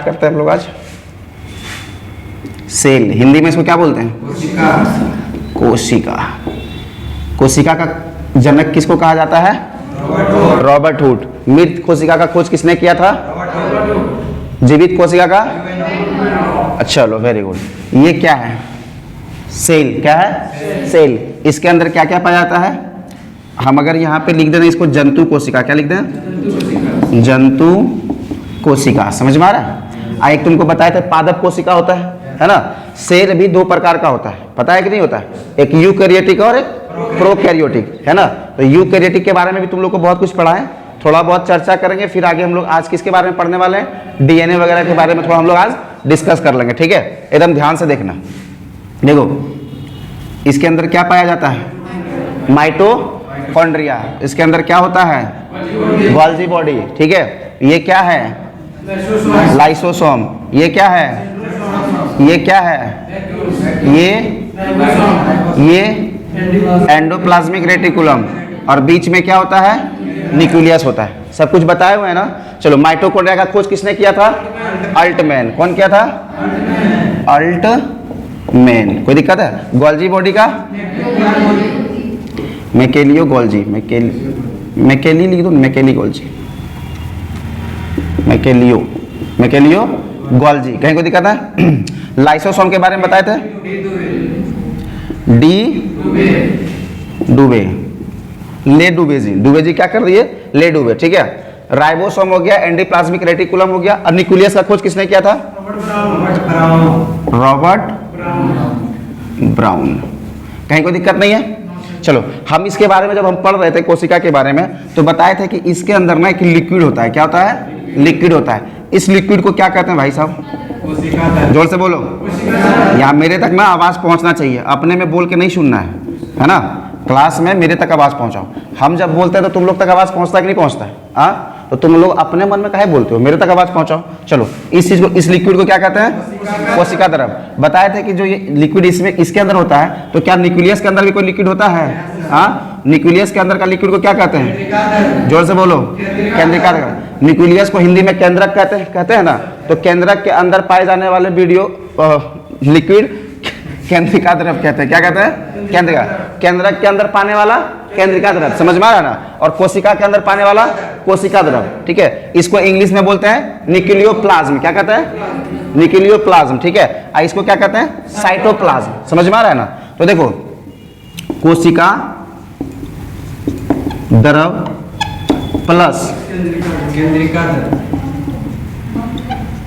करते हैं हम लोग आज? सेल, हिंदी में इसको क्या बोलते हैं? कोशिका। कोशिका। कोशिका का जनक किसको कहा जाता है? Robert hood. मृत कोशिका का खोज किसने किया था? जीवित कोशिका का? अच्छा, लो, वेरी गुड। ये क्या है? सेल। क्या है? सेल। इसके अंदर क्या क्या पाया जाता है? हम अगर यहाँ पे लिख दें इसको जंतु कोशिका, क्या लिख दें? जंतु कोशिका। समझ में आ रहा है? एक तुमको बताया था पादप कोशिका होता है ना? सेल भी दो प्रकार का होता है, पता है कि नहीं होता है? एक यूकैरियोटिक और एक प्रोकैरियोटिक, है ना? तो यूकैरियोटिक के बारे में भी तुम लोग को बहुत कुछ पढ़ा है, थोड़ा बहुत चर्चा करेंगे। फिर आगे हम लोग आज किसके बारे में पढ़ने वाले हैं? डीएनए वगैरह के बारे में थोड़ा हम लोग आज डिस्कस कर लेंगे, ठीक है? एकदम ध्यान से देखना। देखो, इसके अंदर क्या पाया जाता है? माइटोकॉन्ड्रिया। इसके अंदर क्या होता है? गोल्जी बॉडी, ठीक है? ये क्या है? लाइसोसोम। ये क्या है? ये क्या है? ये एंडोप्लाज्मिक रेटिकुलम। और बीच में क्या होता है? न्यूक्लियस होता है। सब कुछ बताए हुए हैं ना? चलो, माइटोकॉन्ड्रिया का खोज किसने किया था? अल्टमैन। कौन किया था? अल्टमैन। कोई दिक्कत है? गोल्जी बॉडी का? मैकेलियो गोल्जी। मैकेली लिख दो, मैकेली गोल्जी, मैकेलियो गोल्जी। कहीं कोई दिक्कत है? लाइसोसोम के बारे में बताए थे? डी डुबे, ले डुबे जी। डुबे जी क्या कर दिए? ले डुबे, ठीक है? राइबोसोम हो गया, एंडोप्लाज्मिक रेटिकुलम हो गया। और न्यूक्लियस का खोज किसने किया था? Robert brown. कहीं कोई दिक्कत नहीं है? चलो, हम इसके बारे में जब हम पढ़ रहे थे कोशिका के बारे में, तो बताए थे कि इसके अंदर ना एक लिक्विड होता है। क्या होता है? लिक्विड होता है। इस लिक्विड को क्या कहते हैं भाई साहब? जोर से बोलो, यहाँ मेरे तक ना आवाज पहुंचना चाहिए, अपने में बोल के नहीं सुनना है ना? क्लास में मेरे तक आवाज पहुंचाओ। हम जब बोलते हैं तो तुम लोग तक आवाज पहुंचता है कि नहीं पहुंचता है? हाँ, तो तुम लोग अपने मन में काहे बोलते हो? मेरे तक आवाज पहुंचाओ। चलो, इस चीज को, इस लिक्विड को क्या कहते हैं? कोशिका द्रव। बताए थे कि जो ये लिक्विड इसमें इसके अंदर होता है, तो क्या न्यूक्लियस के अंदर भी कोई लिक्विड होता है? हाँ, न्यूक्लियस के अंदर का लिक्विड को क्या कहते हैं? जोर से बोलो, केंद्रिका द्रव। न्यूक्लियस को हिंदी में केंद्रक कहते हैं ना? तो केंद्रक के अंदर पाए जाने वाले लिक्विड केंद्रिका द्रव कहते हैं। क्या कहते हैं? केंद्रिका। केंद्रक के अंदर पाने वाला केंद्रिका द्रव। समझ में आ रहा है ना? और कोशिका के अंदर पाने वाला कोशिका द्रव, ठीक है? इसको इंग्लिश में बोलते हैं न्यूक्लियोप्लाज्म। क्या कहते हैं? न्यूक्लियोप्लाज्म, ठीक है? इसको क्या कहते हैं? साइटोप्लाज्म। समझ में आ रहा है ना? तो देखो, कोशिका द्रव प्लस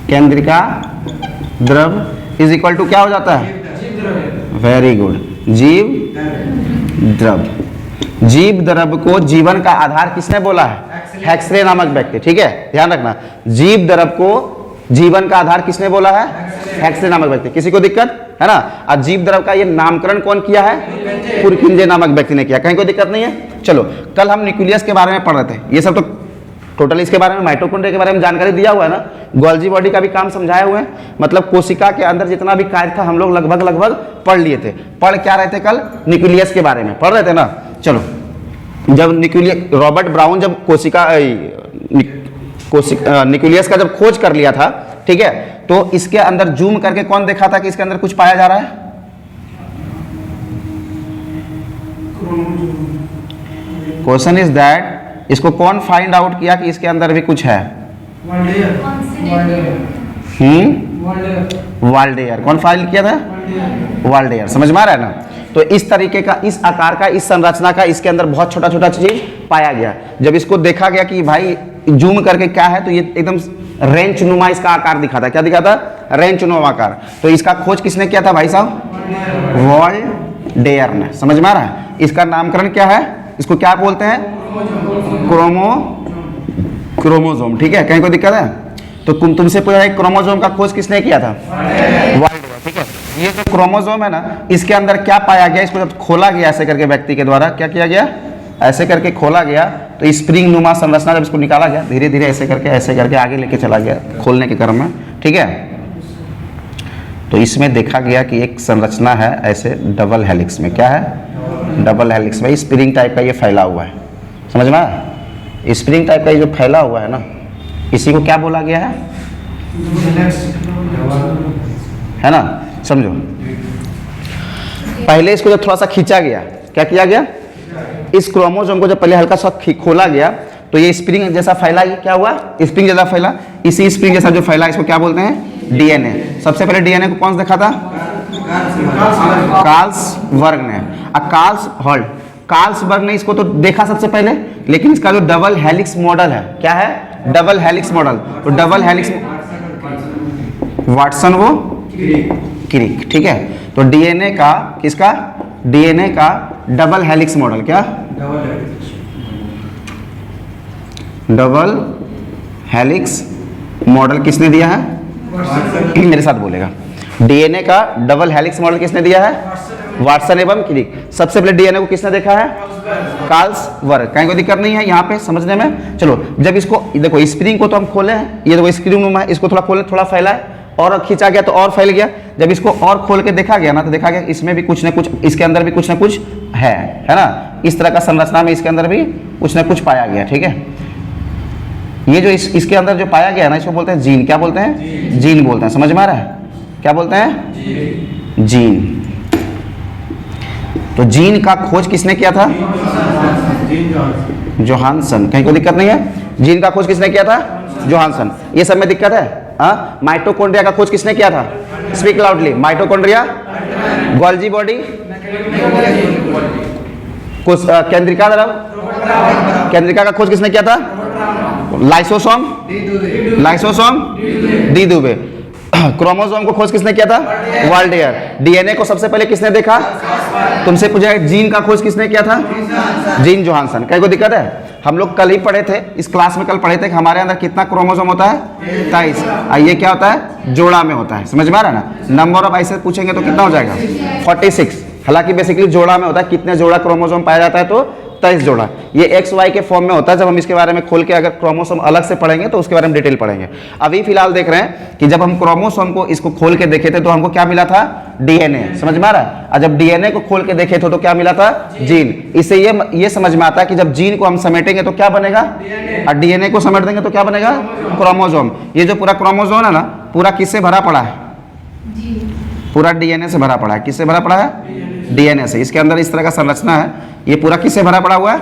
केंद्रिका द्रव इज इक्वल टू क्या हो जाता है? वेरी गुड, जीव द्रव। जीव द्रव को जीवन का आधार किसने बोला है? हेक्सरे नामक व्यक्ति, ठीक है? ध्यान रखना, जीव द्रव को जीवन का आधार किसने बोला है? हेक्सरे नामक व्यक्ति। किसी को दिक्कत है ना? और जीव द्रव का ये नामकरण कौन किया है? पुरकिंजे नामक व्यक्ति ने किया। कहीं कोई दिक्कत नहीं है? चलो, कल हम न्यूक्लियस के बारे में पढ़ रहे थे। ये सब तो टोटल इसके बारे में, माइटोकॉन्ड्रिया के बारे में जानकारी दिया हुआ है ना? गोल्जी बॉडी का भी काम समझाए हुए हैं। मतलब कोशिका के अंदर जितना भी कार्य था हम लोग लगभग पढ़ लिए थे। पढ़ क्या रहे थे कल? न्यूक्लियस के बारे में पढ़ रहे थे ना? चलो, जब रॉबर्ट ब्राउन जब न्यूक्लियस का जब खोज कर लिया था, ठीक है, तो इसके अंदर जूम करके कौन देखा था कि इसके अंदर कुछ पाया जा रहा है? क्वेश्चन इज दैट, इसको कौन फाइंड आउट किया कि इसके अंदर भी कुछ है? वाल्डेयर। कौन फाइंड किया था? वाल्डेयर। समझ में आ रहा है ना? तो इस तरीके का, इस आकार का, इस संरचना का इसके अंदर बहुत छोटा छोटा चीज पाया गया। जब इसको देखा गया कि भाई जूम करके क्या है, तो ये एकदम रेंच नुमा इसका आकार दिखा था। क्या दिखा था? रेंच नुमा आकार। तो इसका खोज किसने किया था भाई साहब? वाल्डेयर ने। समझ में आ रहा है? इसका नामकरण क्या है? इसको क्या बोलते हैं? क्रोमोसोम, ठीक है? कहीं कोई दिक्कत है? तो तुमसे पूछा क्रोमोसोम का खोज किसने किया था? वाल्डेयर, ठीक है? ये जो क्रोमोसोम है ना, इसके अंदर क्या पाया गया? इसको जब खोला गया ऐसे करके व्यक्ति के द्वारा, क्या किया गया? ऐसे करके खोला गया, तो स्प्रिंग नुमा संरचना जब इसको निकाला गया, धीरे धीरे ऐसे करके आगे लेके चला गया खोलने के क्रम में, ठीक है? तो इसमें देखा गया कि एक संरचना है ऐसे डबल हेलिक्स में। क्या है? डबल हेलिक्स में स्प्रिंग टाइप का ये फैला हुआ है। समझ में आया? स्प्रिंग टाइप का ये जो फैला हुआ है ना, इसी को क्या बोला गया है? है ना, समझो। पहले इसको जब थोड़ा सा खींचा गया, क्या किया गया, इस क्रोमोसोम को जब पहले हल्का सा खोला गया तो ये स्प्रिंग जैसा फैला, ये क्या हुआ, स्प्रिंग जैसा फैला। इसी स्प्रिंग जैसा जो फैला इसको क्या बोलते हैं, डीएनए। सबसे पहले डीएनए को कौन सा देखा था, कार्ल्सबर्ग ने। कार्ल्सबर्ग ने इसको तो देखा सबसे पहले, लेकिन इसका जो डबल हेलिक्स मॉडल है, क्या है, डबल हेलिक्स मॉडल। तो डबल हेलिक्स वाटसन वो क्रिक, ठीक है। तो डीएनए का, किसका, डीएनए का डबल हेलिक्स मॉडल, क्या, डबल हेलिक्स मॉडल किसने दिया है, मेरे साथ बोलेगा, डीएनए का डबल हेलिक्स मॉडल किसने दिया है, वाटसन एवं क्रिक। सबसे पहले डीएनए को किसने देखा है, कार्ल्सबर्ग। कहीं कोई दिक्कत नहीं है यहाँ पे समझने में। चलो, जब इसको देखो, स्प्रिंग को तो हम खोले हैं, ये देखो स्क्रीन रूम है, इसको थोड़ा खोले, थोड़ा फैला है और खींचा गया तो और फैल गया। जब इसको और खोल के देखा गया ना, तो देखा गया इसमें भी कुछ ना कुछ, इसके अंदर भी कुछ ना कुछ है ना, इस तरह का संरचना में इसके अंदर भी कुछ ना कुछ पाया गया, ठीक है। ये जो इसके अंदर जो पाया गया ना, इसको बोलते हैं जीन। क्या बोलते हैं, जीन बोलते हैं। समझ में आ रहा है, क्या बोलते हैं, जीन। तो जीन का खोज किसने किया था, जोहानसन। कहीं कोई दिक्कत नहीं है, जीन का खोज किसने किया था, जोहानसन। ये सब में दिक्कत है। माइटोकॉन्ड्रिया का खोज किसने किया था, speak loudly, mitochondria, Golgi body, केंद्रिका द्रव, केंद्रिका का खोज किसने किया था, लाइसोसोम, डी दुबे। क्रोमोसोम को खोज किसने किया था, वाल्डेयर। डीएनए को सबसे पहले किसने देखा, तुमसे पूछा, जीन का खोज किसने किया था, जीन जोहानसन। कहीं को दिक्कत है, हम लोग कल ही पढ़े थे, इस क्लास में कल पढ़े थे कि हमारे अंदर कितना क्रोमोसोम होता है, 23। ये क्या होता है, जोड़ा में होता है। समझ में आ रहा है ना। नंबर ऑफ ऐसे पूछेंगे तो कितना हो जाएगा, 46। हालांकि बेसिकली जोड़ा में होता है, कितने जोड़ा क्रोमोसोम पाया जाता है, तो 23 जोड़ा। ये एक्स वाई के फॉर्म में होता है। जब हम इसके बारे में खोल के अगर क्रोमोसोम अलग से पढ़ेंगे तो उसके बारे में डिटेल पढ़ेंगे। अभी फिलहाल देख रहे हैं कि जब हम क्रोमोसोम को इसको खोल के देखे थे तो हमको क्या मिला था, डीएनए। समझ में आ रहा है। और जब डीएनए को खोल के देखे थे तो क्या मिला था, जीन। इससे ये समझ में आता है कि जब जीन को हम समेटेंगे तो क्या बनेगा, और डीएनए को समेट देंगे तो क्या बनेगा, क्रोमोसोम। ये जो पूरा क्रोमोसोम है ना, पूरा किससे भरा पड़ा है, पूरा डीएनए से भरा पड़ा है। किससे भरा पड़ा है, डीएनए से। इसके अंदर इस तरह का संरचना है। ये पूरा किससे भरा पड़ा हुआ है,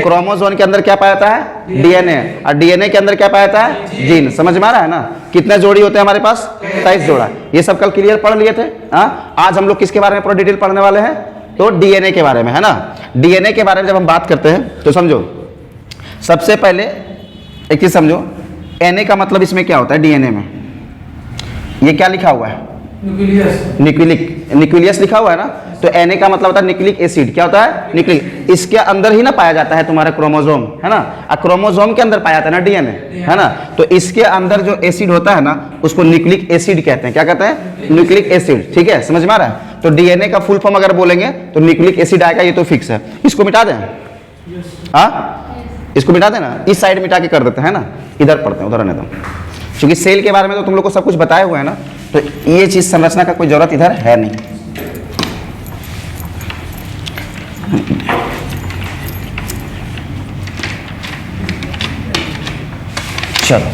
क्रोमोसोम के अंदर क्या पाया जाता है, डीएनए, और डीएनए के अंदर क्या पाया जाता है, जीन। समझ में आ रहा है ना। कितने जोड़ी होते हैं हमारे पास, 23 जोड़ा। ये सब कल क्लियर पढ़ लिए थे। आज हम लोग किसके बारे में पूरा डिटेल पढ़ने वाले हैं, तो डीएनए के बारे में, है ना। डीएनए के बारे में जब हम बात करते हैं तो समझो, सबसे पहले एक चीज समझो, एनए का मतलब इसमें क्या होता है, डीएनए में ये क्या लिखा हुआ है, न्यूक्लियस लिखा हुआ है ना। तो एनए का मतलब होता है न्यूक्लिक एसिड। क्या होता है, न्यूक्लिक। इसके अंदर ही ना पाया जाता है तुम्हारा क्रोमोसोम, है ना। और क्रोमोसोम के अंदर पाया जाता है ना डीएनए, है ना। तो इसके अंदर जो एसिड होता है ना, उसको न्यूक्लिक एसिड कहते हैं। क्या कहते हैं, न्यूक्लिक एसिड। ठीक है, समझ में आ रहा है। तो डीएनए का फुल फॉर्म अगर बोलेंगे तो न्यूक्लिक एसिड आएगा, ये तो फिक्स है। इसको मिटा दें, इसको मिटा देना, इस साइड मिटा के कर देते हैं ना, इधर पढ़ते हैं, उधर रहने दो। क्योंकि सेल के बारे में तो तुम लोग को सब कुछ बताए हुए हैं ना, तो ये चीज संरचना का कोई जरूरत इधर है नहीं। चलो,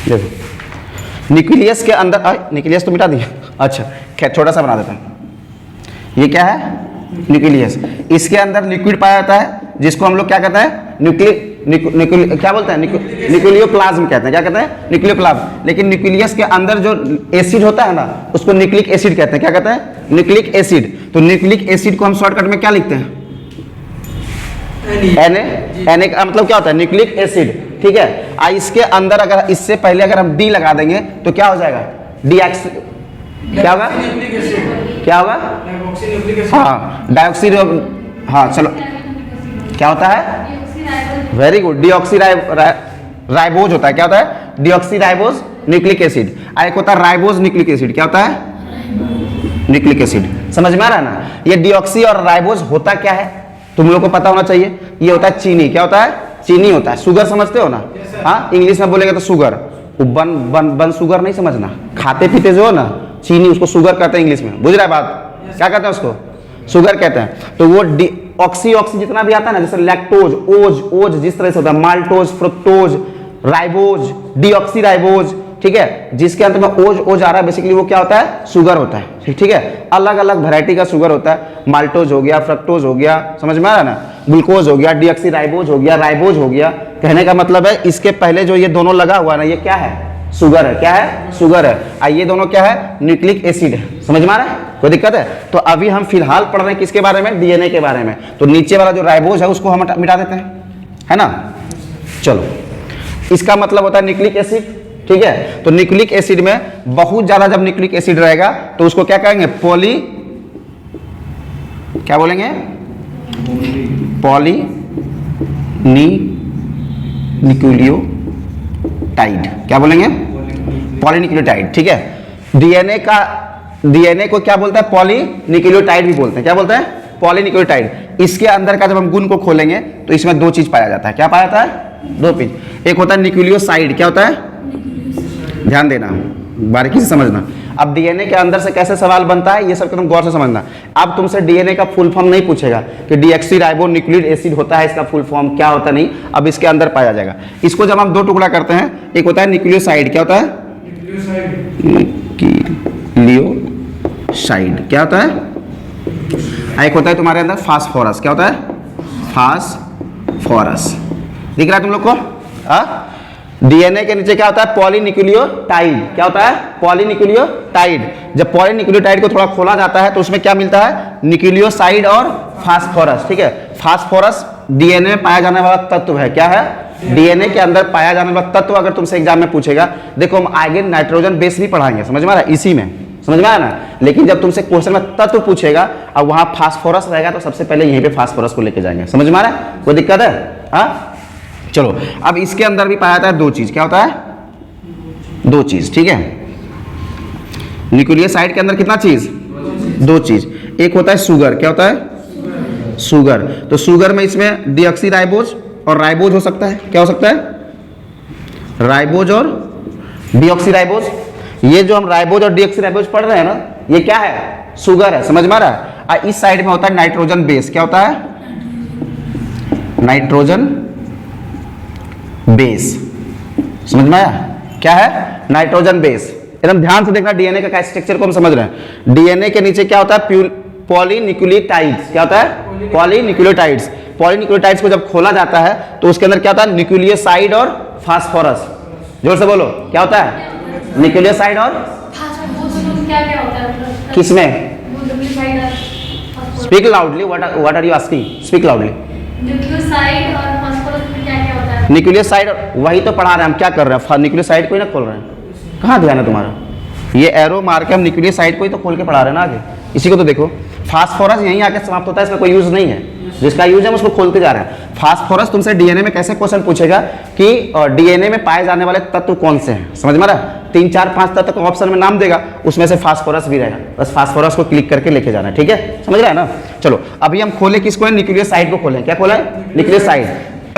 देखो न्यूक्लियस के अंदर, न्यूक्लियस तो मिटा दिया, अच्छा खैर छोटा सा बना देता हूं। ये क्या है, न्यूक्लियस। इसके अंदर लिक्विड पाया जाता है, जिसको हम लोग क्या कहते हैं, क्या बोलते हैं, न्यूक्लियोप्लाज्म कहते हैं। क्या कहते हैं, न्यूक्लियोप्लाज्म। लेकिन न्यूक्लियस के अंदर जो एसिड होता है ना, उसको न्यूक्लिक एसिड कहते हैं। क्या कहते हैं, न्यूक्लिक एसिड। तो न्यूक्लिक एसिड को हम शॉर्टकट में क्या लिखते हैं, Na का मतलब क्या होता है, न्यूक्लिक एसिड। ठीक है। इसके अंदर अगर इससे पहले अगर हम डी लगा देंगे तो क्या हो जाएगा, डीऑक्सी, क्या होगा, क्या होगा, हाँ डाइऑक्सी, हाँ चलो क्या होता है, वेरी गुड, डीऑक्सी राइबोज होता है। क्या होता है, डीऑक्सी राइबोज न्यूक्लिक एसिड। एक होता है राइबोज न्यूक्लिक एसिड। क्या होता है, न्यूक्लिक एसिड। समझ में आ रहा है ना। ये डीऑक्सी और राइबोज होता क्या है, तुम लोग को पता होना चाहिए। ये होता है चीनी। क्या होता है, चीनी होता है। शुगर समझते हो ना, हाँ इंग्लिश में बोलेंगे तो शुगर, बन शुगर नहीं समझना, खाते पीते जो हो ना चीनी, उसको शुगर कहते हैं इंग्लिश में। बुझ रहा है बात, क्या कहते हैं उसको, शुगर कहते हैं। तो वो ऑक्सी जितना भी आता है ना, जैसे लैक्टोज, ओज जिस तरह से होता है, maltose, fructose, ribose, deoxy ribose, ठीक है, जिसके अंत में ओज ओज आ रहा है, बेसिकली वो क्या होता है, शुगर होता है, ठीक है। अलग अलग वैरायटी का शुगर होता है, माल्टोज हो गया, फ्रक्टोज हो गया, समझ में आ रहा है ना, ग्लूकोज हो गया, डीऑक्सी राइबोज हो गया, राइबोज हो गया। कहने का मतलब है इसके पहले जो ये दोनों लगा हुआ है ना, ये क्या है, शुगर है, क्या है, शुगर है, और ये दोनों क्या है, न्यूक्लिक एसिड है। समझ में आ रहा है, कोई दिक्कत है? तो अभी हम फिलहाल पढ़ रहे हैं किसके बारे में, डीएनए के बारे में। तो नीचे वाला जो राइबोज है उसको हम मिटा देते हैं, है ना। चलो, इसका मतलब होता है न्यूक्लिक एसिड, ठीक है। तो न्यूक्लिक एसिड में बहुत ज्यादा जब न्यूक्लिक एसिड रहेगा तो उसको क्या कहेंगे, पॉली, क्या बोलेंगे, पॉली न्यूक्लियोटाइड, क्या बोलेंगे, पॉलीन्यूक्लियोटाइड, ठीक है। डीएनए का, डीएनए को क्या बोलता है, पॉलीन्यूक्लियोटाइड भी बोलते हैं, क्या बोलते हैं, पॉलीन्यूक्लियोटाइड। इसके अंदर का जब हम गुण को खोलेंगे तो इसमें दो चीज पाया जाता है, क्या पाया जाता है, दो चीज। एक होता है न्यूक्लियोसाइड, क्या होता है, ध्यान देना, बारीकी से समझना। अब डीएनए के अंदर से कैसे सवाल बनता है, ये सब तुम गौर से समझना। अब तुमसे डीएनए का फुल फॉर्म नहीं पूछेगा कि डीऑक्सी राइबो न्यूक्लिक एसिड होता है, इसका फुल फॉर्म क्या होता, नहीं, अब इसके अंदर पाया जाएगा। इसको जब हम दो टुकड़ा करते हैं, एक होता है न्यूक्लियोसाइड, क्या होता है, न्यूक्लियोसाइड, क्या होता है, एक होता है तुम्हारे अंदर फास्फोरस, क्या होता है, फास्फोरस, दिख रहा है तुम लोग को। डीएनए के नीचे क्या होता है, पॉलीन्यूक्लियोटाइड, क्या होता है, पॉलीन्यूक्लियोटाइड। जब पॉलीन्यूक्लियोटाइड को थोड़ा खोला जाता है तो उसमें क्या मिलता है, न्यूक्लियोसाइड और फास्फोरस, ठीक है। फास्फोरस डीएनए में पाया जाने वाला तत्व है, क्या है, डीएनए के अंदर पाया जाने वाला तत्व। अगर तुमसे एग्जाम में पूछेगा, देखो हम आगे नाइट्रोजन बेस भी पढ़ाएंगे, समझ में आ रहा है, इसी में, समझ में आया ना। लेकिन जब तुमसे क्वेश्चन में तत्व पूछेगा और वहां फास्फोरस रहेगा तो सबसे पहले यहीं पे फास्फोरस को लेके जाएंगे, समझ में आ रहा है, कोई दिक्कत है, हाँ। चलो, अब इसके अंदर भी पाया जाता है दो चीज, क्या होता है, दो चीज, ठीक है। न्यूक्लियोसाइड के अंदर कितना चीज, दो चीज। एक होता है शुगर, क्या होता है, शुगर। तो शुगर में इसमें डीऑक्सी राइबोज और राइबोज हो सकता है, क्या हो सकता है, राइबोज और डीऑक्सी राइबोज। ये जो हम राइबोज और डीऑक्सी राइबोज पढ़ रहे हैं ना, ये क्या है, शुगर है, समझ में आ रहा है। और इस साइड में होता है नाइट्रोजन बेस, क्या होता है, नाइट्रोजन बेस, समझ में आया, क्या है, नाइट्रोजन बेस। एकदम ध्यान से देखना, डीएनए का स्ट्रक्चर को हम समझ रहे हैं। डीएनए के नीचे क्या होता है, पॉलीन्यूक्लियोटाइड्स, क्या होता है, पॉलीन्यूक्लियोटाइड्स। पॉलीन्यूक्लियोटाइड्स को जब खोला जाता है तो उसके अंदर क्या होता है, न्यूक्लियोसाइड और फास्फोरस। जोर से बोलो, क्या होता है, न्यूक्लियोसाइड और किसमें, speak loudly, what are you asking, speak loudly. Nucleoside और फास्फोरस में क्या-क्या होता है? न्यूक्लियोसाइड, वही तो पढ़ा रहे हैं हम, क्या कर रहे हैं, न्यूक्लियोसाइड को ही ना खोल रहे हैं, कहाँ ध्यान है तुम्हारा, ये एरो मार के हम न्यूक्लियोसाइड को ही तो खोल के पढ़ा रहे हैं ना आगे, इसी को तो देखो। फास्फोरस यहीं आके समाप्त होता है, इसका कोई यूज नहीं है, जिसका यूज है हम उसको खोलते जा रहे हैं। फास्फोरस तुमसे डीएनए में कैसे क्वेश्चन पूछेगा कि डीएनए में पाए जाने वाले तत्व कौन से हैं, समझ में आ रहा है, 3 4 5 तत्व का ऑप्शन में नाम देगा, उसमें से फास्फोरस भी रहेगा, बस फास्फोरस को क्लिक करके लेके जाना है, ठीक है, समझ रहा है ना। चलो, अभी हम खोले किसको है, न्यूक्लियोसाइड को खोलें, क्या खोला है, न्यूक्लियोसाइड।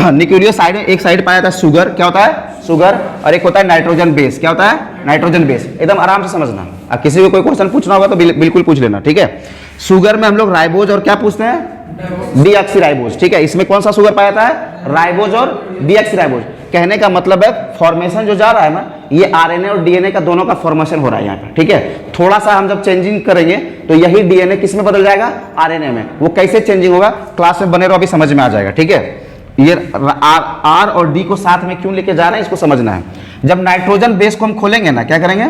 न्यूक्लियोसाइड में एक साइड पाया जाता है शुगर, क्या होता है, शुगर, और एक होता है नाइट्रोजन बेस, क्या होता है, नाइट्रोजन बेस। एकदम आराम से समझना, अब किसी को कोई क्वेश्चन पूछना होगा तो बिल्कुल पूछ लेना, ठीक है। शुगर में हम लोग राइबोज और क्या पूछते हैं, डीऑक्सी राइबोज, ठीक है। इसमें कौन सा शुगर पाया जाता है, राइबोज और डीऑक्सी राइबोज। कहने का मतलब है फॉर्मेशन जो जा रहा है ना, ये आरएनए और डीएनए का दोनों का फॉर्मेशन हो रहा है यहाँ पे, ठीक है। थोड़ा सा हम जब चेंजिंग करेंगे तो यही डीएनए किस में बदल जाएगा, आरएनए में। वो कैसे चेंजिंग होगा, क्लास में बने रहो, अभी समझ में आ जाएगा, ठीक है। ये आर और डी को साथ में क्यों लेके जा रहे हैं, इसको समझना है। जब नाइट्रोजन बेस को हम खोलेंगे ना, क्या करेंगे,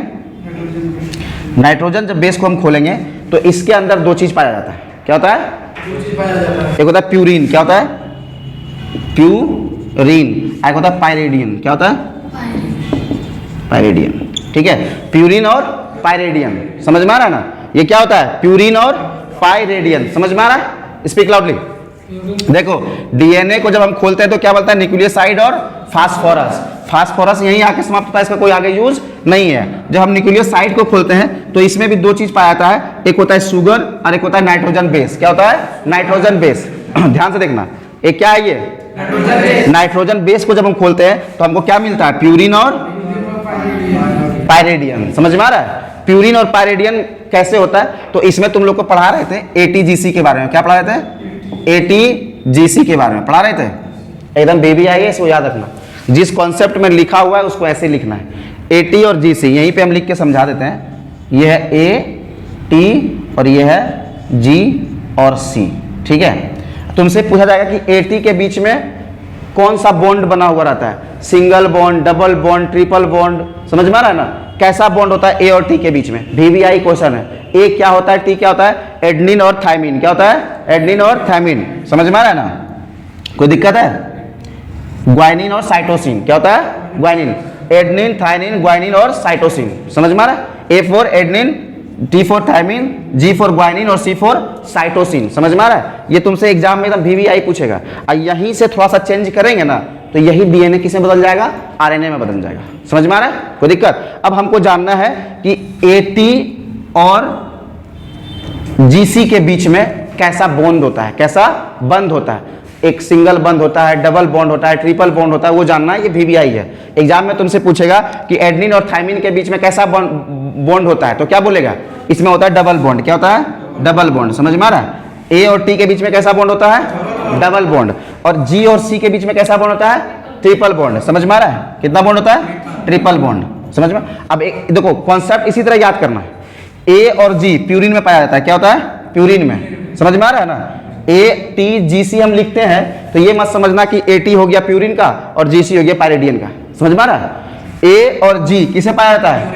नाइट्रोजन जब बेस को हम खोलेंगे तो इसके अंदर दो चीज पाया जाता है, क्या होता है, एक होता है प्यूरिन, क्या होता है, प्यूरिन, एक होता है पायरिडियन, क्या होता है, पायरिडियन, ठीक है। प्यूरिन और पायरिडियन, समझ में आ रहा है ना, ये क्या होता है, प्यूरिन और पायरिडियन, समझ में आ रहा है, स्पीक लाउडली। देखो, डीएनए को जब हम खोलते हैं तो क्या बोलता है, न्यूक्लियोसाइड और फास्फोरस। फास्फोरस यहीं आके समाप्त होता है, इसका कोई आगे यूज नहीं है। जब हम न्यूक्लियोसाइड को खोलते हैं तो इसमें भी दो चीज पाया जाता है, एक होता है शुगर और एक होता है नाइट्रोजन बेस, क्या होता है, नाइट्रोजन बेस। ध्यान से देखना, एक क्या है, ये नाइट्रोजन बेस को जब हम खोलते हैं तो हमको क्या मिलता है, प्यूरिन और पायरिडियन, समझ में आ रहा है। प्यूरिन और पायरिडियन कैसे होता है, तो इसमें तुम लोग को पढ़ा रहे थे एटीजीसी के बारे में, क्या पढ़ा रहे थे, एटीजीसी के बारे में पढ़ा रहे थे। एकदम बेबी आई है, इसको याद रखना। जिस कॉन्सेप्ट में लिखा हुआ है उसको ऐसे लिखना है, AT और GC। यहीं पे हम लिख के समझा देते हैं, ये है AT और ये है G और C, ठीक है। तुमसे पूछा जाएगा कि AT के बीच में कौन सा बॉन्ड बना हुआ रहता है, single bond, double bond, triple bond, समझ में आ रहा है ना, कैसा बॉन्ड होता है A और T के बीच में। VVI क्वेश्चन है, A क्या होता है, T क्या होता है, एडेनिन और थायमिन। क्या होता है, एडेनिन और थायमिन, समझ में आ रहा है ना, कोई दिक्कत है। ग्वाइनिन और साइटोसिन, क्या होता है, ग्वाइनिन, एडेनिन, थायमिन, ग्वाइनिन और साइटोसिन, समझ में आ रहा है। A for adenine, T for thymine, G for guanine और C फॉर साइटोसिन, समझ में आ रहा है। ये तुमसे एग्जाम में एकदम VVI पूछेगा, और यहीं से थोड़ा सा चेंज करेंगे ना तो यही DNA किसमें बदल जाएगा, RNA में बदल जाएगा, समझ में आ रहा है, कोई दिक्कत। अब हमको जानना है कि AT और GC के बीच में कैसा बॉन्ड होता है, कैसा बंध होता है। एक सिंगल बंद होता है, डबल बॉन्ड होता है, ट्रिपल बॉन्ड होता है, वो जानना है, ये VVI है। एग्जाम में तुमसे पूछेगा कि एडेनिन और थायमिन के बीच में कैसा बॉन्ड होता है, तो क्या बोलेगा, इसमें होता है डबल बॉन्ड। क्या होता है, डबल बॉन्ड, समझ में आ रहा है। A और T के बीच में कैसा बॉन्ड होता है, डबल बॉन्ड। और G और C के बीच में कैसा बॉन्ड होता है, ट्रिपल बॉन्ड, समझ में आ रहा है। कितना बॉन्ड होता है, ट्रिपल बॉन्ड, समझ में। अब एक देखो कॉन्सेप्ट इसी तरह याद करना है, A और G प्यूरिन में पाया जाता है। क्या होता है, प्यूरिन में, समझ में आ रहा है ना। ATGC हम लिखते हैं तो ये मत समझना कि AT हो गया प्यूरिन का और GC हो गया पायरिडियन का, समझ में आ रहा है। A और G किसे पाया जाता है,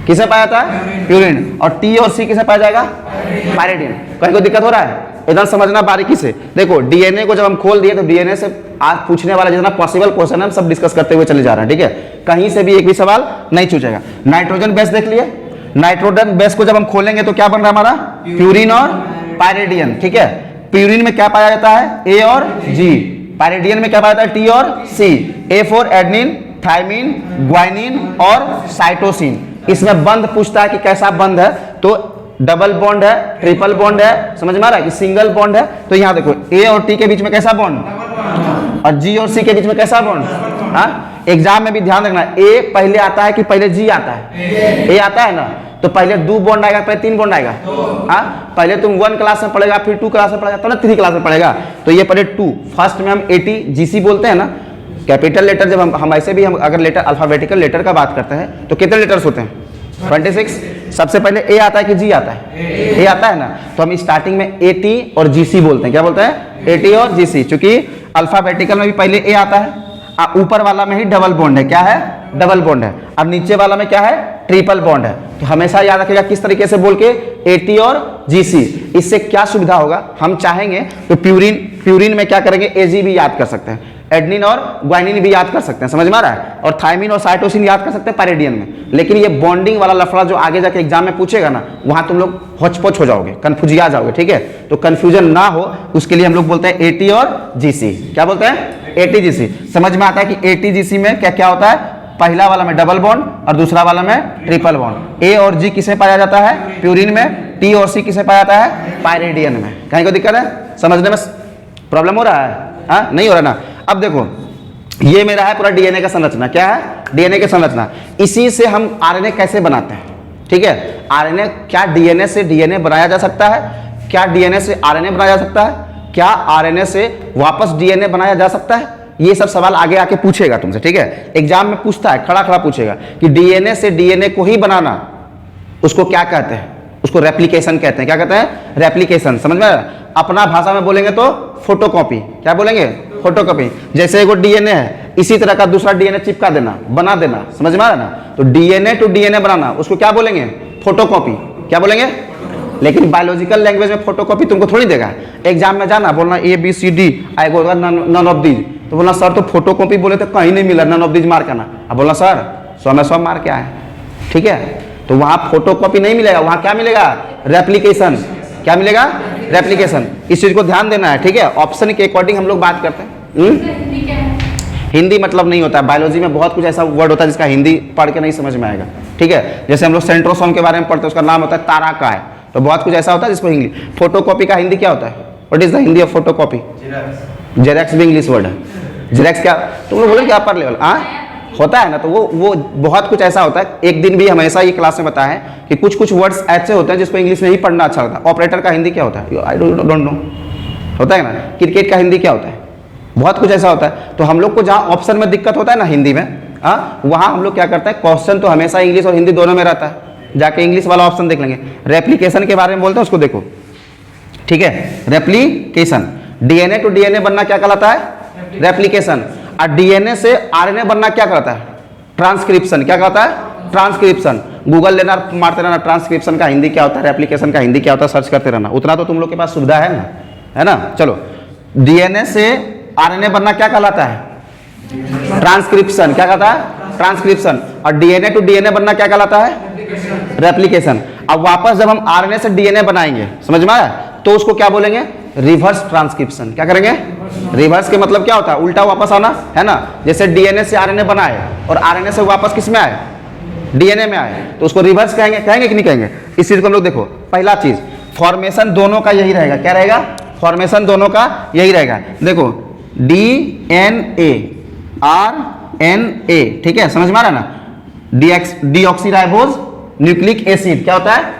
किसे पाया जाता है, प्यूरिन। और T और C किसे पाया जाएगा, पायरिडियन। कहीं कोई दिक्कत हो रहा है, एकदम समझना बारीकी से। देखो DNA को जब हम खोल दिए तो DNA से आज पूछने वाला जितना पॉसिबल क्वेश्चन है हम सब डिस्कस करते हुए चले जा रहे हैं, ठीक है। कहीं से भी एक भी सवाल नहीं छूटेगा। नाइट्रोजन बेस देख लिए, नाइट्रोजन बेस को जब हम खोलेंगे तो क्या बन रहा है हमारा, प्यूरिन और पायरिडियन, ठीक है। प्यूरिन में क्या पाया जाता है, A और G। पायरिडियन में क्या पाया जाता है, T और C। A for adenine, thymine, guanine और साइटोसिन। इसमें बंध पूछता है कि कैसा बंध है, तो डबल बॉन्ड है, ट्रिपल बॉन्ड है, समझ में आ रहा है कि सिंगल बॉन्ड है। तो यहाँ देखो A और T के बीच में कैसा बॉन्ड, और G और C के बीच में कैसा बॉन्ड। हाँ, एग्जाम में भी ध्यान रखना, A पहले आता है कि पहले G आता है, A आता है ना, तो पहले 2 बॉन्ड आएगा, पहले 3 बॉन्ड आएगा। हाँ, पहले तुम 1 क्लास में पढ़ेगा, फिर 2 क्लास में पढ़ेगा, तो ना 3 क्लास में पढ़ेगा। तो ये पहले 2, फर्स्ट में हम ATGC बोलते हैं ना, कैपिटल लेटर। जब हम ऐसे भी हम अगर लेटर अल्फाबेटिकल लेटर का बात करते हैं तो कितने लेटर्स होते हैं, 26। सबसे पहले A आता है कि G आता है, A आता है ना, तो हम स्टार्टिंग में AT और GC बोलते हैं। क्या बोलते हैं, AT और GC। चूंकि अल्फाबेटिकल में भी पहले A आता है, ऊपर वाला में ही डबल बॉन्ड है, क्या है, डबल बॉन्ड है, और नीचे वाला में क्या है, ट्रिपल बॉन्ड है। तो हमेशा याद रखिएगा किस तरीके से बोल के, AT और GC। इससे क्या सुविधा होगा, हम चाहेंगे तो प्यूरिन में क्या करेंगे, AG भी याद कर सकते हैं, एडेनिन और ग्वाइनिन भी याद कर सकते हैं, समझ में आ रहा है। और थायमिन और साइटोसिन याद कर सकते हैं पायरिडियन में। लेकिन ये बॉन्डिंग वाला लफड़ा जो आगे जाके एग्जाम में पूछेगा ना, वहां तुम लोग होचपोच हो जाओगे, कंफ्यूजिया जाओगे, ठीक है। तो कंफ्यूजन ना हो उसके लिए हम लोग बोलते हैं AT और GC। क्या बोलते हैं, ATGC। समझ में आता है कि ATGC में क्या क्या होता है, पहला वाला में डबल बॉन्ड और दूसरा वाला में ट्रिपल बॉन्ड। A और G किसे पाया जाता है, प्यूरिन में। T और C किसे पाया जाता है, पायरिडियन में। कहीं कोई दिक्कत है, समझने में प्रॉब्लम हो रहा है, हाँ नहीं हो रहा ना। अब देखो ये मेरा है पूरा DNA का संरचना। क्या है, DNA की संरचना। इसी से हम RNA कैसे बनाते हैं, ठीक है। RNA, क्या DNA से DNA बनाया जा सकता है, क्या DNA से RNA बनाया जा सकता है, क्या RNA से वापस DNA बनाया जा सकता है, ये सब सवाल आगे आके पूछेगा तुमसे, ठीक है। एग्जाम में पूछता है, खड़ा खड़ा पूछेगा कि DNA से DNA को ही बनाना, उसको क्या कहते हैं, उसको रेप्लिकेशन कहते हैं। क्या कहते हैं, रेप्लिकेशन, समझ में आ रहा है। अपना भाषा में बोलेंगे तो फोटोकॉपी। क्या बोलेंगे, फोटोकॉपी। जैसे एगो DNA है, इसी तरह का दूसरा DNA चिपका देना, बना देना, समझ में आ रहा है ना। तो DNA टू DNA बनाना, उसको क्या बोलेंगे, फोटोकॉपी। क्या बोलेंगे। लेकिन बायोलॉजिकल लैंग्वेज में फोटोकॉपी तुमको थोड़ी देगा। एग्जाम में जाना, बोलना ABCD आएगा, नन ऑफ दीज, तो बोलना सर तो फोटोकॉपी बोले तो कहीं नहीं मिला, नन ऑफ दीज मार करना। अब बोलना सर 100 में 100 मार के आए, ठीक है। तो वहां फोटोकॉपी नहीं मिलेगा, वहां क्या मिलेगा, रेप्लिकेशन। क्या मिलेगा, रेप्लिकेशन। इस चीज को ध्यान देना है, ठीक है। ऑप्शन के अकॉर्डिंग हम लोग बात करते हैं। हिंदी क्या है? हिंदी मतलब नहीं होता है, बायोलॉजी में बहुत कुछ ऐसा वर्ड होता है जिसका हिंदी पढ़ के नहीं समझ में आएगा, ठीक है। जैसे हम लोग सेंट्रोसोम के बारे में पढ़ते हैं, उसका नाम होता है ताराकाय। तो बहुत कुछ ऐसा होता है जिसको इंग्लिश। फोटोकॉपी का हिंदी क्या होता है, what is the Hindi of photocopy, xerox भी इंग्लिश वर्ड है। जेरॉक्स क्या, तुम लोग बोले क्या अपर लेवल, हाँ होता है ना। तो वो बहुत कुछ ऐसा होता है। एक दिन भी हमेशा ये क्लास में बताया है कि कुछ कुछ वर्ड्स ऐसे होते हैं जिसको इंग्लिश में ही पढ़ना अच्छा लगता है। ऑपरेटर का हिंदी क्या होता है, आई डोंट नो, होता है ना। क्रिकेट का हिंदी क्या होता है, बहुत कुछ ऐसा होता है। तो हम लोग को जहाँ ऑप्शन में दिक्कत होता है ना हिंदी में, वहाँ हम लोग क्या करते हैं, क्वेश्चन तो हमेशा इंग्लिश और हिंदी दोनों में रहता है, जाके इंग्लिश वाला ऑप्शन देख लेंगे। रेप्लिकेशन के बारे में बोलते हैं, उसको देखो, ठीक है। रेप्लिकेशन, डीएनए टू डीएनए बनना क्या कहलाता है, रेप्लिकेशन। और डीएनए से आरएनए बनना क्या कहलाता है, ट्रांसक्रिप्शन। क्या कहता है, ट्रांसक्रिप्शन। गूगल लेना, मारते रहना ट्रांसक्रिप्शन का हिंदी क्या होता है, रेप्लिकेशन का हिंदी क्या होता है, सर्च करते रहना, उतना तो तुम लोग के पास सुविधा है ना। चलो, डीएनए से आरएनए बनना क्या कहलाता है, ट्रांसक्रिप्शन। क्या कहता है, ट्रांसक्रिप्शन। और डीएनए टू डीएनए बनना क्या कहलाता है, रेप्लिकेशन। अब वापस जब हम आरएनए से डीएनए बनाएंगे, समझ में आया, तो उसको क्या बोलेंगे, रिवर्स ट्रांसक्रिप्शन। क्या करेंगे, रिवर्स के मतलब क्या होता है, उल्टा वापस आना, है ना। जैसे डीएनए से आरएनए बनाए और आरएनए से वापस किस में आए, डीएनए में आए, तो उसको रिवर्स कहेंगे कि नहीं कहेंगे। इस चीज को हम लोग देखो, पहला चीज फॉर्मेशन दोनों का यही रहेगा। क्या रहेगा, फॉर्मेशन दोनों का यही रहेगा। देखो, डीएनए आरएनए, ठीक है, समझ में आ रहा है ना। डीऑक्सीराइबोज न्यूक्लिक एसिड क्या होता है,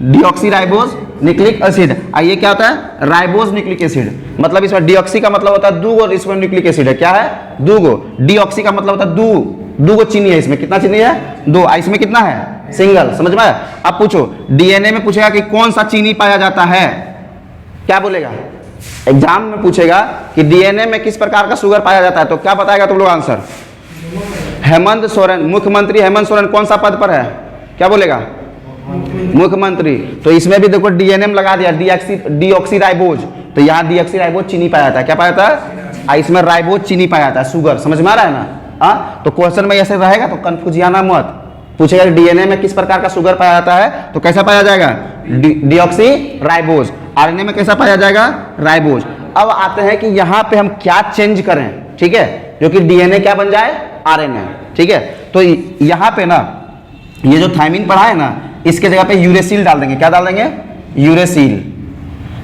डीऑक्सीराइबोज न्यूक्लिक एसिड। ये क्या होता है, राइबोज न्यूक्लिक एसिड। मतलब इसमें डीऑक्सी का मतलब होता है दो, और इसमें न्यूक्लिक एसिड है, क्या है, दो गो। डीऑक्सी का मतलब होता है दो गो चीनी है, इसमें कितना चीनी है, दो। इसमें कितना है, सिंगल। समझ में आया। अब पूछो, डीएनए में पूछेगा कि कौन सा चीनी पाया जाता है, क्या बोलेगा, एग्जाम में पूछेगा कि डीएनए में किस प्रकार का शुगर पाया जाता है, तो क्या बताएगा तुम लोग आंसर, हेमंत सोरेन। मुख्यमंत्री हेमंत सोरेन कौन सा पद पर है, क्या बोलेगा, मुख्यमंत्री। तो इसमें भी देखो डीएनए में लगा दिया डीऑक्सीराइबोज, तो यहाँ डीऑक्सीराइबोज चीनी पाया जाता है, क्या पाया जाता है, इसमें राइबोज चीनी पाया जाता है, शुगर। समझ में आ रहा है ना। तो क्वेश्चन में ऐसे रहेगा तो कंफ्यूज आना मत। पूछेगा डीएनए में किस प्रकार का शुगर पाया जाता है, तो कैसा पाया जाएगा, डीऑक्सीराइबोज। आरएनए में कैसा पाया जाएगा, राइबोज। अब आते हैं कि यहाँ पे हम क्या चेंज करें, ठीक है, जो कि डीएनए क्या बन जाए, आरएनए, ठीक है। तो यहाँ पे ना ये जो थायमिन पढ़ा है ना, इसके जगह पे यूरेसिल डाल देंगे। क्या डाल देंगे, यूरेसिल।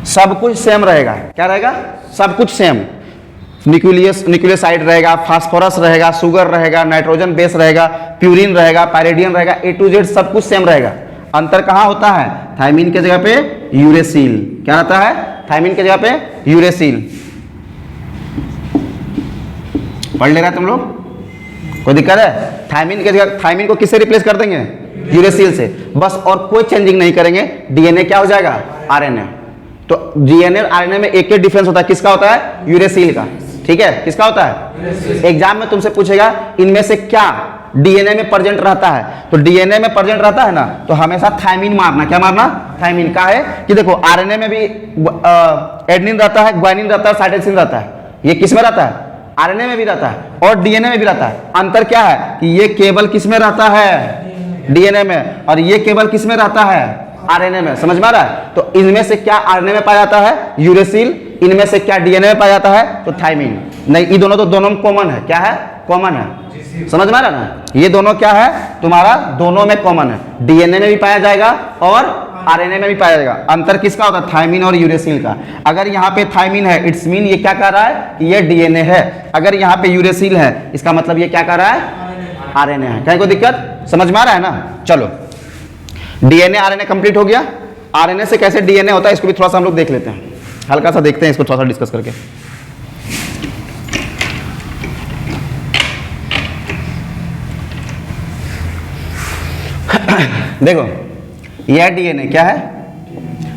सब कुछ सेम रहेगा, क्या रहेगा, सब कुछ सेम। न्यूक्लियोसाइड रहेगा, फास्फोरस रहेगा, शुगर रहेगा, नाइट्रोजन बेस रहेगा, प्यूरिन रहेगा, पायरिडियन रहेगा, A to Z सब कुछ सेम रहेगा। अंतर कहाँ होता है, थायमिन के जगह पे यूरेसिल। क्या रहता है, थायमिन के जगह पे यूरेसिल। पढ़ ले रहा तुम लोग, कोई दिक्कत है। थायमिन के जगह, थायमिन को किससे रिप्लेस कर देंगे, यूरेसिल से, बस। और कोई चेंजिंग नहीं करेंगे, डीएनए क्या हो जाएगा, आरएनए। तो डीएनए आरएनए में एक ही डिफरेंस होता है, किसका होता है, यूरेसिल का, ठीक है, किसका होता है। एग्जाम में तुमसे पूछेगा इनमें से क्या डीएनए में प्रेजेंट रहता है, तो डीएनए में प्रेजेंट रहता है ना, तो हमेशा थायमिन मारना। क्या मारना, थायमिन। का है कि देखो आरएनए में भी एडेनिन रहता है, ग्वानिन रहता है, साइटोसिन रहता है। ये किस में रहता है, आरएनए में भी रहता है और डीएनए में भी रहता है। अंतर क्या है कि ये केवल किस में रहता है, डीएनए में, और ये केवल किस में रहता है, आरएनए में। समझ में आ रहा है। तो इनमें से क्या आरएनए में पाया जाता है, यूरेसिल। इनमें से क्या डीएनए में पाया जाता है, तो थायमिन। नहीं, ये दोनों तो दोनों में कॉमन है। क्या है, कॉमन है। समझ में आ रहा है ना, ये दोनों क्या है तुम्हारा, दोनों में कॉमन है। डीएनए में भी पाया जाएगा और आरएनए में भी पाया जाएगा। अंतर किसका होता है, थायमिन और यूरेसिल का। अगर यहाँ पे थायमिन है, इट्स मीन ये क्या कर रहा है कि ये डीएनए है। अगर यहाँ पे यूरेसिल है, इसका मतलब ये क्या कर रहा है, आरएनए है। कहीं कोई दिक्कत, समझ में आ रहा है ना। चलो, डीएनए आरएनए कंप्लीट हो गया। आरएनए से कैसे डीएनए होता है, इसको भी थोड़ा सा हम लोग देख लेते हैं, हल्का सा देखते हैं इसको, थोड़ा सा डिस्कस करके। देखो, यह डीएनए क्या है,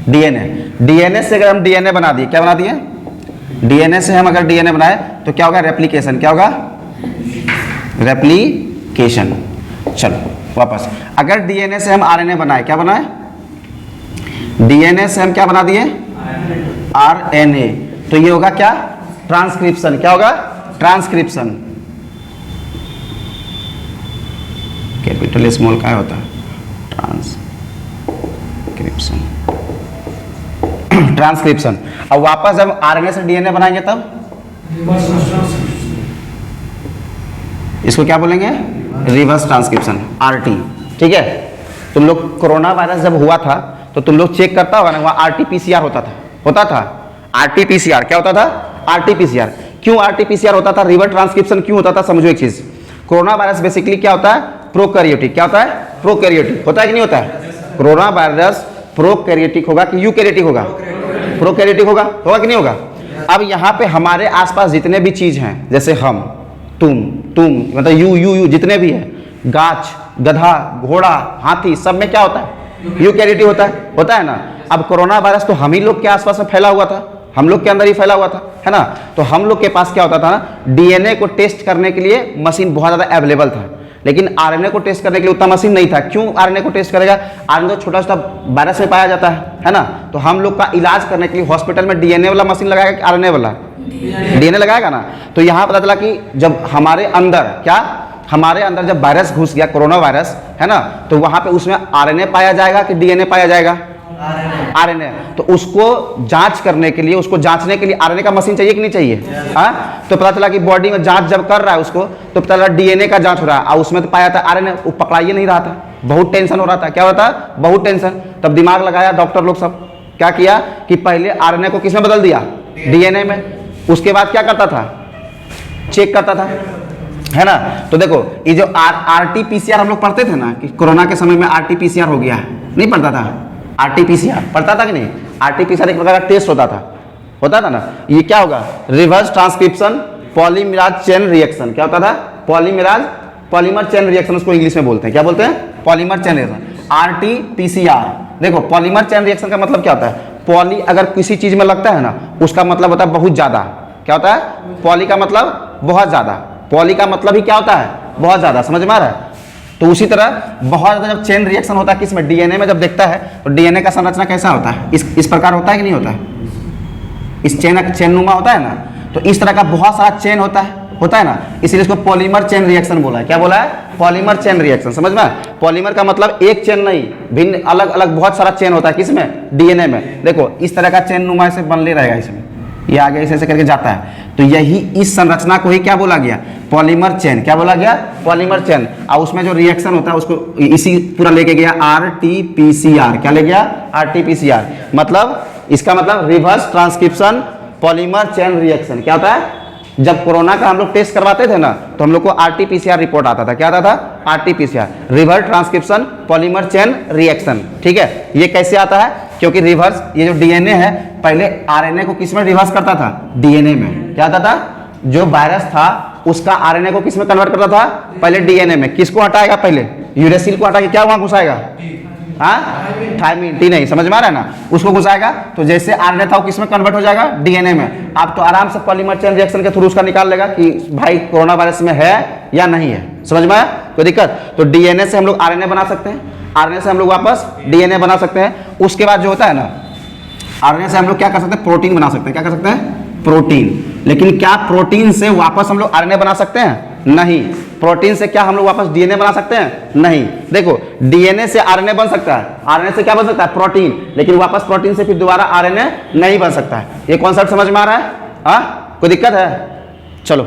डीएनए। डीएनए से अगर हम डीएनए बना दिए, क्या बना दिए, डीएनए से हम अगर डीएनए बनाए तो क्या होगा, रेप्लिकेशन। क्या होगा, रेप्लिकेशन। चलो वापस, अगर डीएनए से हम आरएनए बनाए, क्या बनाए, डीएनए से हम क्या बना दिए, आरएनए, तो ये होगा क्या, ट्रांसक्रिप्शन। क्या होगा, ट्रांसक्रिप्शन। कैपिटल स्मॉल का होता है, ट्रांसक्रिप्शन, ट्रांसक्रिप्शन। अब वापस जब आरएनए से डीएनए बनाएंगे तब इसको क्या बोलेंगे, रिवर्स ट्रांसक्रिप्शन, आरटी। ठीक है। तुम लोग कोरोना वायरस जब हुआ था तो तुम लोग चेक करता होगा ना, वहाँ आरटीपीसीआर होता था। आरटीपीसीआर क्या होता था, आरटीपीसीआर। क्यों आरटीपीसीआर होता था, रिवर्स ट्रांसक्रिप्शन क्यों होता था, समझो एक चीज। कोरोना वायरस बेसिकली क्या होता है, प्रोकैरियोटिक। क्या होता है, प्रोकैरियोटिक। होता है कि नहीं होता है, कोरोना वायरस प्रोकैरियोटिक होगा कि यूकैरियोटिक होगा, प्रोकैरियोटिक होगा कि नहीं होगा। अब यहाँ पे हमारे आसपास जितने भी चीज हैं, जैसे हम, तुम मतलब यू जितने भी है, गाछ, गधा, घोड़ा, हाथी, सब में क्या होता है? यूकैरियोटिक होता है ना। अब कोरोना वायरस तो हम ही लोग के आसपास में फैला हुआ था, हम लोग के अंदर ही फैला हुआ था, है ना। तो हम लोग के पास क्या होता था ना, डीएनए को टेस्ट करने के लिए मशीन बहुत ज़्यादा अवेलेबल था, लेकिन आरएनए को टेस्ट करने के लिए उतना मशीन नहीं था। क्यों आरएनए को टेस्ट करेगा? आरएनए तो छोटा छोटा वायरस में पाया जाता है ना। तो हम लोग का इलाज करने के लिए हॉस्पिटल में डीएनए वाला मशीन लगाएगा कि आरएनए वाला? डीएनए लगाएगा ना। तो यहाँ पता चला कि जब हमारे अंदर जब वायरस घुस गया, कोरोना वायरस, है ना, तो वहाँ पे उसमें आरएनए पाया जाएगा कि डीएनए पाया जाएगा? आरएनए। तो उसको जांच करने के लिए, उसको जांचने के लिए आरएनए का मशीन चाहिए कि नहीं चाहिए? हाँ। तो पता चला कि बॉडी में जांच जब कर रहा है उसको, तो पता चला डीएनए का जांच हो रहा है, और उसमें तो पाया था आरएनए, वो पकड़ाइए नहीं रहा था, बहुत टेंशन हो रहा था। क्या होता है? बहुत टेंशन। तब दिमाग लगाया डॉक्टर लोग सब, क्या किया कि पहले आरएनए को किसमें बदल दिया? डीएनए में। उसके बाद क्या करता था? चेक करता था, है ना। तो देखो ये जो आरटीपीसीआर हम लोग पढ़ते थे ना, कि कोरोना के समय में आरटीपीसीआर हो गया है, नहीं पढ़ता था? आरटीपीसीआर पढ़ता था कि नहीं? आरटीपीसीआर एक प्रकार का टेस्ट होता था ना। ये क्या होगा? Reverse transcription पॉलीमराज chain reaction. क्या होता था? पॉलीमर चेन रिएक्शन, उसको इंग्लिश में बोलते हैं। क्या बोलते हैं? Polymer chain reaction, RTPCR. देखो पॉलीमर चेन रिएक्शन का मतलब क्या होता है? पॉली अगर किसी चीज में लगता है ना, उसका मतलब होता है बहुत ज्यादा। क्या होता है? पॉली का मतलब बहुत ज्यादा। पॉली का मतलब ही क्या होता है? बहुत ज्यादा। समझ में आ रहा है? तो उसी तरह बहुत ज़्यादा जब चेन रिएक्शन होता है किसमें? डीएनए में। जब देखता है तो डीएनए का संरचना कैसा होता है? इस प्रकार होता है कि नहीं होता है? इस चेन नुमा होता है ना। तो इस तरह का बहुत सारा चेन होता है ना, इसलिए इसको पॉलीमर चेन रिएक्शन बोला है। क्या बोला है? Polymer chain reaction. समझ में? पॉलीमर का मतलब एक चेन नहीं, भिन्न अलग अलग बहुत सारा चेन होता है किसमें? डीएनए में। देखो इस तरह का चेन नुमा से बनले रहेगा, इसमें ये आगे ऐसे करके जाता है। तो यही इस संरचना को ही क्या बोला गया? Polymer chain. क्या बोला गया? Polymer chain. और उसमें जो रिएक्शन होता है उसको इसी पूरा लेके गया आरटीपीसीआर। क्या ले गया? आरटीपीसीआर। मतलब इसका मतलब reverse transcription polymer chain reaction. क्या होता है? जब कोरोना का हम लोग टेस्ट करवाते थे ना, तो हम लोग को आरटीपीसीआर रिपोर्ट आता था। क्या आता था? RTPCR, reverse transcription polymer chain reaction. ठीक है। ये कैसे आता है? क्योंकि रिवर्स, ये जो डीएनए है पहले आरएनए को किसमें रिवर्स करता था? डीएनए में। क्या आता था? जो वायरस था उसका आरएनए को किसमें कन्वर्ट करता था? पहले डीएनए में। किसको हटाएगा पहले? यूरेसिल को हटा के क्या वहां घुसाएगा? थायमिन, टी नहीं। समझ में आ रहा है ना? उसको घुसाएगा, तो जैसे आरएनए था वो किसमें कन्वर्ट हो जाएगा? डीएनए में। आप तो आराम से पॉलीमर चेन रिएक्शन के थ्रू उसका निकाल लेगा कि भाई कोरोना वायरस में है या नहीं है। समझ में आया? कोई दिक्कत? तो डीएनए से हम लोग आरएनए बना सकते हैं, आरएनए से हम लोग वापस डीएनए बना सकते हैं। उसके बाद जो होता है ना, आरएनए से हम लोग क्या कर सकते हैं? प्रोटीन बना सकते हैं। क्या कर सकते हैं? प्रोटीन। लेकिन क्या प्रोटीन से वापस हम लोग आरएनए बना सकते हैं? नहीं। प्रोटीन से क्या हम लोग वापस डीएनए बना सकते हैं? नहीं। देखो डीएनए से आरएनए बन सकता है, आरएनए से क्या बन सकता है? प्रोटीन। लेकिन वापस प्रोटीन से फिर दोबारा आरएनए नहीं बन सकता है। ये कॉन्सेप्ट समझ में आ रहा है? हाँ, कोई दिक्कत है? चलो